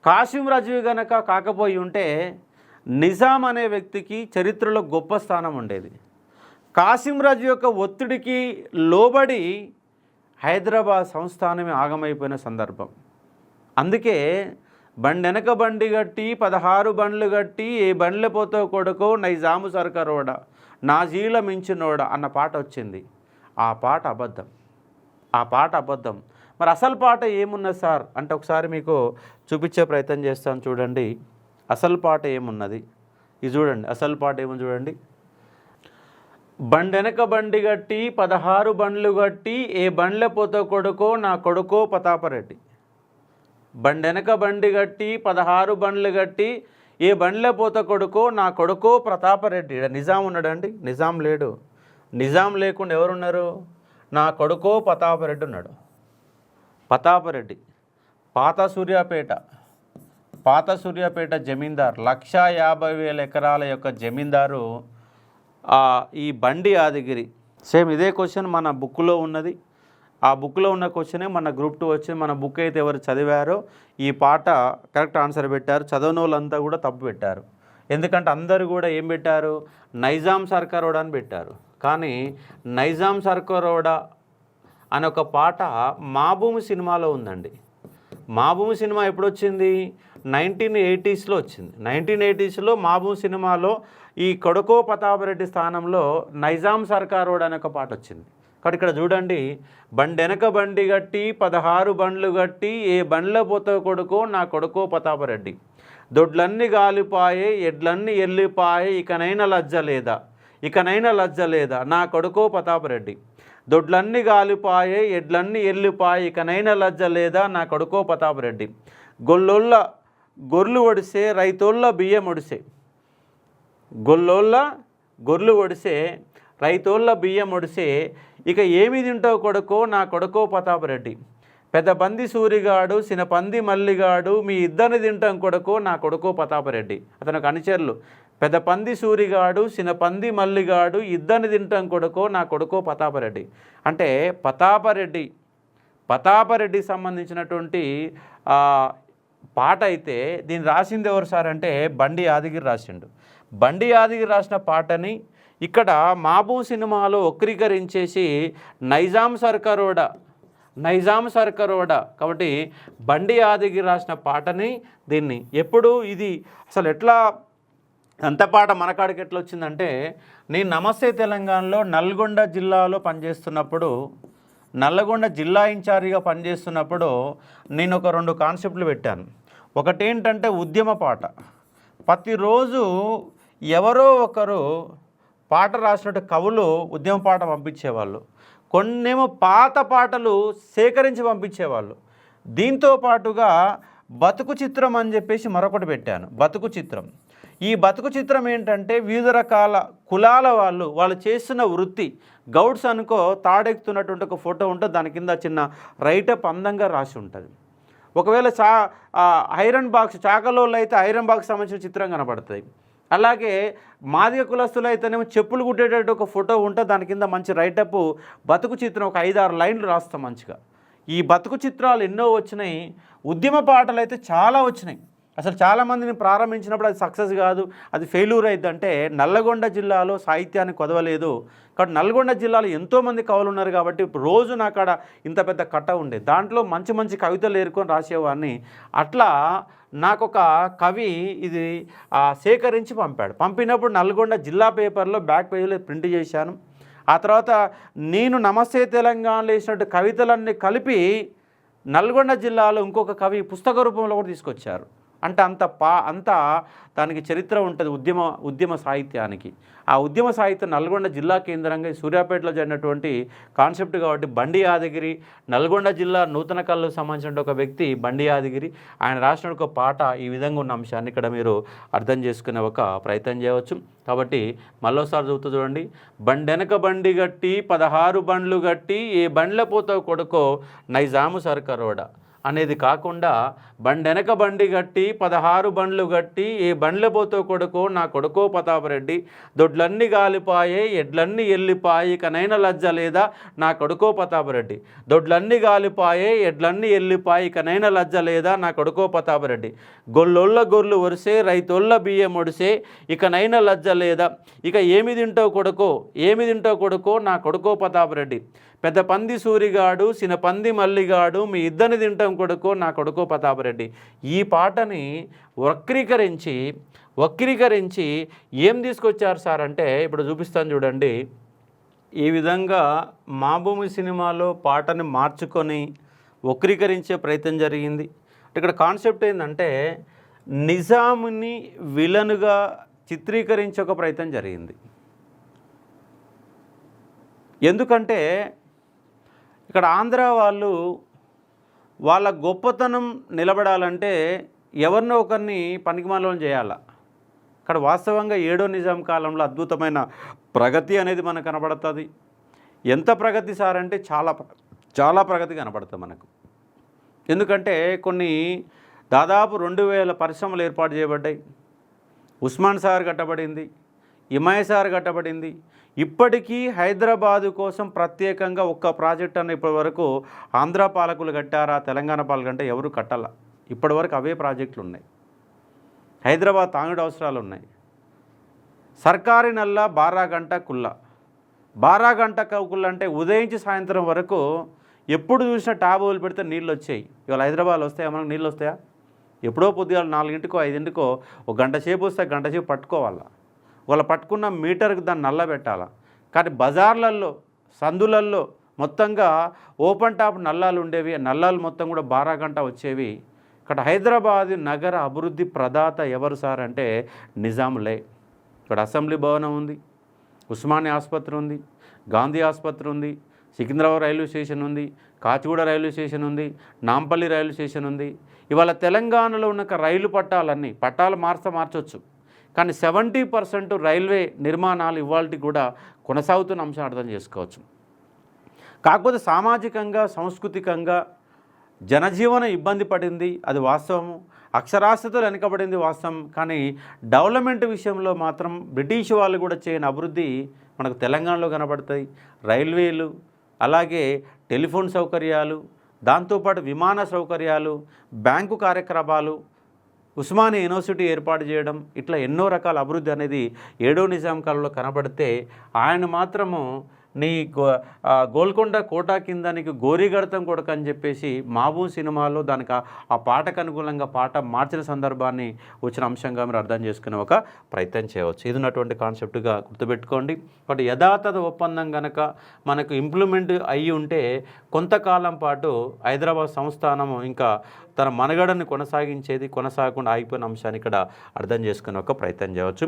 కాసిం రాజు గనక కాకపోయి ఉంటే నిజాం అనే వ్యక్తికి చరిత్రలో గొప్ప స్థానం ఉండేది. కాసిం రాజు యొక్క ఒత్తిడికి లోబడి హైదరాబాద్ సంస్థానమే ఆగమైపోయిన సందర్భం. అందుకే బండెనక బండి గట్టి 16 బండ్లు గట్టి ఏ బండ్ల పోతో కొడుకో నైజాము సర్కారోడా నాజీల మించినోడా అన్న పాట వచ్చింది. ఆ పాట అబద్ధం. మరి అసలు పాట ఏమున్నది సార్ అంటే ఒకసారి మీకు చూపించే ప్రయత్నం చేస్తాను. చూడండి అసలు పాట ఏమున్నది, ఇది చూడండి. అసలు పాట ఏముంది చూడండి. బండెనక బండి గట్టి 16 బండ్లు గట్టి ఏ బండ్ల పోతో కొడుకో నా కొడుకో ప్రతాపరెడ్డి. బండెనక బండి గట్టి 16 బండ్లు గట్టి ఏ బండ్ల పోత కొడుకో నా కొడుకో ప్రతాపరెడ్డి. నిజాం ఉన్నాడండి? నిజాం లేడు. నిజాం లేకుండా ఎవరున్నారు? నా కొడుకో ప్రతాపరెడ్డి ఉన్నాడు. ప్రతాపరెడ్డి పాత సూర్యాపేట జమీందార్ 1,50,000 ఎకరాల యొక్క జమీందారు. ఈ బండి యాదగిరి సేమ్ ఇదే క్వశ్చన్ మన బుక్లో ఉన్నది. ఆ బుక్లో ఉన్న క్వశ్చనే మన గ్రూప్ 2 వచ్చింది. మన బుక్ అయితే ఎవరు చదివారో ఈ పాట కరెక్ట్ ఆన్సర్ పెట్టారు. చదవని వాళ్ళంతా కూడా తప్పు పెట్టారు. ఎందుకంటే అందరూ కూడా ఏం పెట్టారు? నైజాం సర్కారోడా అని పెట్టారు. కానీ నైజాం సర్కారోడా అనే ఒక పాట మా భూమి సినిమాలో ఉందండి. మా భూమి సినిమా ఎప్పుడు వచ్చింది? 1980స్లో వచ్చింది. 1980స్లో మా భూమి సినిమాలో ఈ కొడుకో ప్రతాపరెడ్డి స్థానంలో నైజాం సర్కారోడా అనే ఒక పాట వచ్చింది. కాబట్టి ఇక్కడ చూడండి, బండెనక బండి గట్టి 16 బండ్లు గట్టి ఏ బండ్ల పోత కొడుకో నా కొడుకో ప్రతాపరెడ్డి. దొడ్లన్నీ గాలిపాయే ఎడ్లన్నీ ఎల్లిపాయే ఇకనైనా లజ్జ లేదా నా కొడుకో ప్రతాపరెడ్డి. దొడ్లన్నీ గాలిపాయే ఎడ్లన్నీ ఎల్లిపాయే ఇకనైనా లజ్జ లేదా నా కొడుకో ప్రతాపరెడ్డి. గొల్లోళ్ళ గొర్రెలు ఒడిసే రైతోళ్ళ బియ్యం ఒడిసే. గొర్రెలు ఒడిసే రైతోళ్ళ బియ్యం ఒడిసే ఇక ఏమి తింటావు కొడుకో నా కొడుకో ప్రతాపరెడ్డి. పెద్ద పంది సూరిగాడు సినపంది మల్లిగాడు మీ ఇద్దరిని తింటాం కొడుకో నా కొడుకో ప్రతాపరెడ్డి. అతనికి అనుచరులు పెద్ద పంది సూరిగాడు సినపంది మల్లిగాడు ఇద్దరిని తింటాం కొడుకో నా కొడుకో ప్రతాపరెడ్డి. అంటే ప్రతాపరెడ్డి సంబంధించినటువంటి పాట అయితే దీన్ని రాసింది ఎవరు సార్ అంటే బండి యాదగిరి రాసిండు. బండి యాదగిరి రాసిన పాటని ఇక్కడ మాబూ సినిమాలో వక్రీకరించేసి నైజాం సర్కారోడా కాబట్టి బండి యాదగిరి రాసిన పాటని దీన్ని ఎప్పుడు ఇది అసలు ఎట్లా అంత పాట మనకాడికి ఎట్లా వచ్చిందంటే, నేను నమస్తే తెలంగాణలో నల్గొండ జిల్లాలో పనిచేస్తున్నప్పుడు నల్లగొండ జిల్లా ఇన్ఛార్జిగా పనిచేస్తున్నప్పుడు నేను ఒక 2 కాన్సెప్ట్లు పెట్టాను. ఒకటేంటంటే ఉద్యమ పాట. ప్రతిరోజు ఎవరో ఒకరు పాట రాసినట్టు కవులు ఉద్యమ పాట పంపించేవాళ్ళు. కొన్నేమో పాత పాటలు సేకరించి పంపించేవాళ్ళు. దీంతో పాటుగా బతుకు చిత్రం అని చెప్పేసి మరొకటి పెట్టాను. బతుకు చిత్రం. ఈ బతుకు చిత్రం ఏంటంటే వివిధ రకాల కులాల వాళ్ళు చేస్తున్న వృత్తి. గౌడ్స్ అనుకో తాడెక్కుతున్నటువంటి ఒక ఫోటో ఉంటుంది, దాని కింద చిన్న రైటప్ అందంగా రాసి ఉంటుంది. ఒకవేళ ఐరన్ బాక్స్ చాకలోళ్ళు అయితే ఐరన్ బాక్స్ సంబంధించిన చిత్రం కనపడుతుంది. అలాగే మాదిగ కులస్తులు అయితేనేమో చెప్పులు కుట్టేటట్టు ఒక ఫోటో ఉంటే దాని కింద మంచి రైటప్ బతుకు చిత్రం ఒక 5-6 లైన్లు రాస్తాం మంచిగా. ఈ బతుకు చిత్రాలు ఎన్నో వచ్చినాయి. ఉద్యమ పాటలు అయితే చాలా వచ్చినాయి. అసలు చాలామందిని ప్రారంభించినప్పుడు అది సక్సెస్ కాదు, అది ఫెయిల్యూర్ అయింది. అంటే నల్లగొండ జిల్లాలో సాహిత్యాన్ని కొదవలేదు. కాబట్టి నల్గొండ జిల్లాలో ఎంతోమంది కవులు ఉన్నారు కాబట్టి రోజు నాకాడ ఇంత పెద్ద కట్ట ఉండే, దాంట్లో మంచి మంచి కవితలు ఏరుకొని రాసేవాడిని. అట్లా నాకొక కవి ఇది సేకరించి పంపినప్పుడు నల్గొండ జిల్లా పేపర్లో బ్యాక్ పేజీలో ప్రింట్ చేశాను. ఆ తర్వాత నేను నమస్తే తెలంగాణలో వేసినట్టు కవితలన్నీ కలిపి నల్గొండ జిల్లాలో ఇంకొక కవి పుస్తక రూపంలో కూడా తీసుకొచ్చారు. అంటే అంత దానికి చరిత్ర ఉంటుంది ఉద్యమ సాహిత్యానికి. ఆ ఉద్యమ సాహిత్యం నల్గొండ జిల్లా కేంద్రంగా సూర్యాపేటలో జరిగినటువంటి కాన్సెప్ట్ కాబట్టి బండి యాదగిరి నల్గొండ జిల్లా నూతన కళలకు సంబంధించిన ఒక వ్యక్తి బండి యాదగిరి, ఆయన రాసిన ఒక పాట ఈ విధంగా ఉన్న అంశాన్ని ఇక్కడ మీరు అర్థం చేసుకునే ఒక ప్రయత్నం చేయవచ్చు. కాబట్టి మళ్ళోసారి చదువుతూ చూడండి. బండెనక బండి గట్టి 16 బండ్లు గట్టి ఏ బండ్ల పోతావు కొడుకో నైజాము సర్కారోడా. అనేది కాకుండా బండెనక బండి గట్టి 16 బండ్లు గట్టి ఏ బండ్ల పోతో కొడుకో నా కొడుకో ప్రతాపరెడ్డి దొడ్లన్నీ గాలిపాయే ఎడ్లన్నీ ఎల్లిపాయి కనైన లజ్జ లేదా నా కొడుకో ప్రతాపరెడ్డి దొడ్లన్నీ గాలిపాయే ఎడ్లన్నీ ఎల్లిపాయి కనైన లజ్జ లేదా నా కొడుకో ప్రతాపరెడ్డి గొల్లొల్ల గొర్రెలు వరిసే రైతొల్ల బియ్యం ఒడిసే ఇకనైన లజ్జ లేదా ఇక ఏమి తింటావు కొడుకో నా కొడుకో ప్రతాపరెడ్డి పెద్ద పంది సూరిగాడు చిన్న పంది మల్లిగాడు మీ ఇద్దరిని తింటాం కొడుకో నా కొడుకో ప్రతాపరెడ్డి. ఈ పాటని వక్రీకరించి ఏం తీసుకొచ్చారు సార్ అంటే ఇప్పుడు చూపిస్తాను చూడండి. ఈ విధంగా మా భూమి సినిమాలో పాటని మార్చుకొని వక్రీకరించే ప్రయత్నం జరిగింది. ఇక్కడ కాన్సెప్ట్ ఏంటంటే నిజాముని విలన్గా చిత్రీకరించే ఒక ప్రయత్నం జరిగింది. ఎందుకంటే ఇక్కడ ఆంధ్ర వాళ్ళ గొప్పతనం నిలబడాలంటే ఎవరినో ఒకరిని పనికిమాలను చేయాల. ఇక్కడ వాస్తవంగా 7వ నిజాం కాలంలో అద్భుతమైన ప్రగతి అనేది మనకు కనబడుతుంది. ఎంత ప్రగతి సార్ అంటే చాలా ప్రగతి కనబడుతుంది మనకు. ఎందుకంటే కొన్ని దాదాపు 2000 పరిశ్రమలు ఏర్పాటు చేయబడ్డాయి. ఉస్మాన్ సాగర్ కట్టబడింది, హిమాయ్ సాగర్ కట్టబడింది. ఇప్పటికీ హైదరాబాదు కోసం ప్రత్యేకంగా ఒక్క ప్రాజెక్ట్ అన్న ఇప్పటి వరకు ఆంధ్ర పాలకులు కట్టారా, తెలంగాణ పాలకులు అంటే ఎవరు కట్టాల. ఇప్పటి వరకు అవే ప్రాజెక్టులు ఉన్నాయి. హైదరాబాద్ తాగుడు అవసరాలు ఉన్నాయి. సర్కారీ నల్లా 12 గంట కుల్లా 12 గంట కుల్ల అంటే ఉదయించి సాయంత్రం వరకు ఎప్పుడు చూసినా ట్యాబ్ వదిలి పెడితే నీళ్ళు వచ్చాయి. ఇవాళ హైదరాబాద్లో వస్తాయా మనకు నీళ్ళు వస్తాయా? ఎప్పుడో పొద్దుగాల 4ంటికో 5ంటికో ఒక గంట సేపు వస్తే గంట సేపు పట్టుకోవాలా. వాళ్ళు పట్టుకున్న మీటర్కి దాన్ని నల్ల పెట్టాలా. కానీ బజార్లలో సందులల్లో మొత్తంగా ఓపెన్ టాప్ నల్లాలు ఉండేవి. నల్లాలు మొత్తం కూడా 12 గంట వచ్చేవి. ఇక్కడ హైదరాబాద్ నగర అభివృద్ధి ప్రదాత ఎవరు సార్ అంటే నిజాములే. ఇక్కడ అసెంబ్లీ భవనం ఉంది, ఉస్మానియా ఆసుపత్రి ఉంది, గాంధీ ఆసుపత్రి ఉంది, సికింద్రాబాద్ రైల్వే స్టేషన్ ఉంది, కాచిగూడ రైల్వే స్టేషన్ ఉంది, నాంపల్లి రైల్వే స్టేషన్ ఉంది. ఇవాళ తెలంగాణలో ఉన్న రైలు పట్టాలు మార్చవచ్చు. కానీ 70% రైల్వే నిర్మాణాలు ఇవాళ కూడా కొనసాగుతున్న అంశం అర్థం చేసుకోవచ్చు. కాకపోతే సామాజికంగా సాంస్కృతికంగా జనజీవనం ఇబ్బంది పడింది, అది వాస్తవము. అక్షరాస్యతలు వెనుకబడింది వాస్తవం. కానీ డెవలప్మెంట్ విషయంలో మాత్రం బ్రిటిష్ వాళ్ళు కూడా చేయని అభివృద్ధి మనకు తెలంగాణలో కనబడతాయి. రైల్వేలు, అలాగే టెలిఫోన్ సౌకర్యాలు, దాంతోపాటు విమాన సౌకర్యాలు, బ్యాంకు కార్యక్రమాలు, ఉస్మానియా యూనివర్సిటీ ఏర్పాటు చేయడం, ఇట్లా ఎన్నో రకాల అభివృద్ధి అనేది 7వ నిజాం కాలంలో కనబడితే ఆయన మాత్రము నీ గోల్కొండ కోట కింద నీకు గోరీగడతం కొడక అని చెప్పేసి మాబూ సినిమాలో దానికి ఆ పాటకు అనుకూలంగా పాట మార్చిన సందర్భాన్ని వచ్చిన అంశంగా మీరు అర్థం చేసుకునే ఒక ప్రయత్నం చేయవచ్చు. ఇది ఉన్నటువంటి కాన్సెప్ట్గా గుర్తుపెట్టుకోండి. కాబట్టి యథాతథ ఒప్పందం కనుక మనకు ఇంప్లిమెంట్ అయ్యి ఉంటే కొంతకాలం పాటు హైదరాబాద్ సంస్థానము ఇంకా తన మనుగడని కొనసాగించేది, కొనసాగకుండా ఆగిపోయిన అంశాన్ని ఇక్కడ అర్థం చేసుకునే ఒక ప్రయత్నం చేయవచ్చు.